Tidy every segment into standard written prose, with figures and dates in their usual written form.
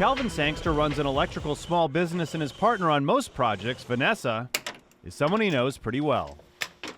Calvin Sangster runs an electrical small business, and his partner on most projects, Vanessa, is someone he knows pretty well.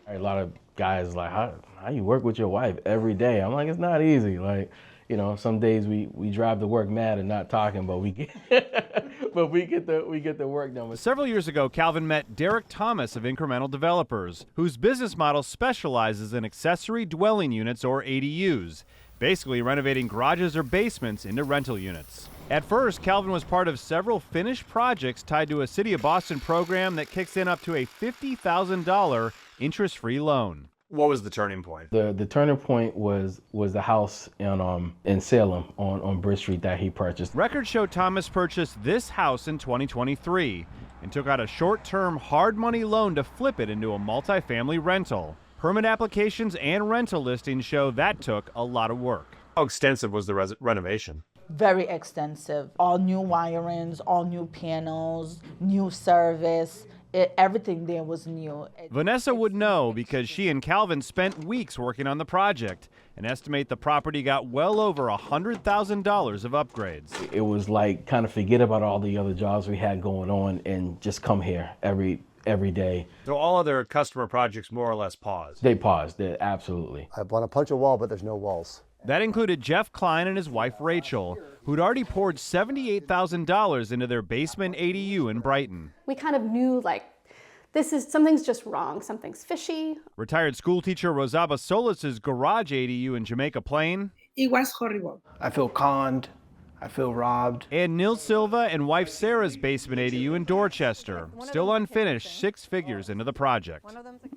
A lot of guys like, how you work with your wife every day? I'm like, it's not easy. Like, you know, some days we drive to work mad and not talking, but we get the work done. Several years ago, Calvin met Derek Thomas of Incremental Developers, whose business model specializes in accessory dwelling units, or ADUs, basically renovating garages or basements into rental units. At first, Calvin was part of several finished projects tied to a City of Boston program that kicks in up to a $50,000 interest-free loan. What was the turning point? The turning point was the house in Salem on Bridge Street that he purchased. Records show Thomas purchased this house in 2023 and took out a short-term hard money loan to flip it into a multifamily rental. Permit applications and rental listings show that took a lot of work. How extensive was the renovation? Very extensive. All new wirings, all new panels, new service. Everything there was new. Vanessa would know because she and Calvin spent weeks working on the project and estimate the property got well over $100,000 of upgrades. It was like kind of forget about all the other jobs we had going on and just come here every day. So all other customer projects more or less paused? They paused, absolutely. I want to punch a wall, but there's no walls. That included Jeff Klein and his wife Rachel, who'd already poured $78,000 into their basement ADU in Brighton. We kind of knew, like, something's just wrong, something's fishy. Retired school teacher Rosaba Solis' garage ADU in Jamaica Plain. It was horrible. I feel conned. I feel robbed. And Nil Silva and wife Sarah's basement ADU in Dorchester. Still unfinished, 6 figures into the project.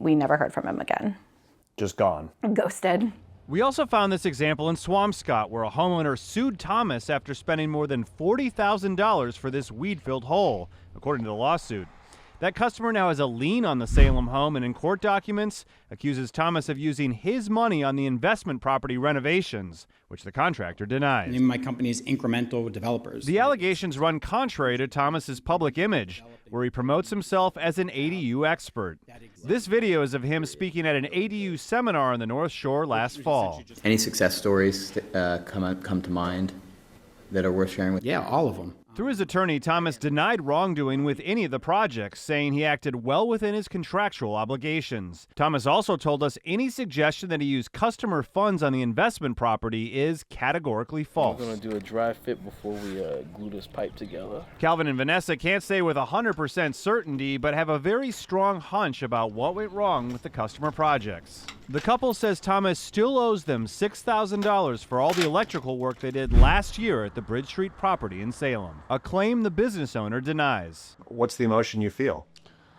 We never heard from him again. Just gone. Ghosted. We also found this example in Swampscott, where a homeowner sued Thomas after spending more than $40,000 for this weed-filled hole, according to the lawsuit. That customer now has a lien on the Salem home and in court documents accuses Thomas of using his money on the investment property renovations, which the contractor denies. The name of my company is Incremental Developers. The allegations run contrary to Thomas's public image, where he promotes himself as an ADU expert. This video is of him speaking at an ADU seminar on the North Shore last fall. Any success stories come to mind that are worth sharing with? Yeah, all of them. Through his attorney, Thomas denied wrongdoing with any of the projects, saying he acted well within his contractual obligations. Thomas also told us any suggestion that he used customer funds on the investment property is categorically false. We're going to do a dry fit before we glue this pipe together. Calvin and Vanessa can't say with 100% certainty, but have a very strong hunch about what went wrong with the customer projects. The couple says Thomas still owes them $6,000 for all the electrical work they did last year at the Bridge Street property in Salem, a claim the business owner denies. What's the emotion you feel?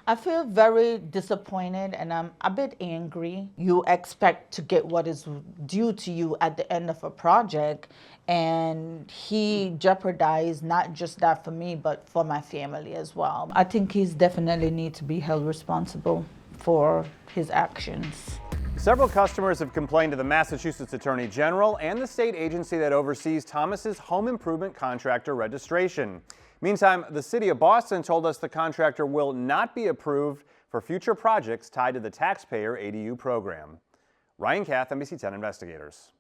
I feel very disappointed and I'm a bit angry. You expect to get what is due to you at the end of a project, and he jeopardized not just that for me, but for my family as well. I think he's definitely need to be held responsible for his actions. Several customers have complained to the Massachusetts Attorney General and the state agency that oversees Thomas's home improvement contractor registration. Meantime, the City of Boston told us the contractor will not be approved for future projects tied to the taxpayer ADU program. Ryan Kath, NBC 10 Investigators.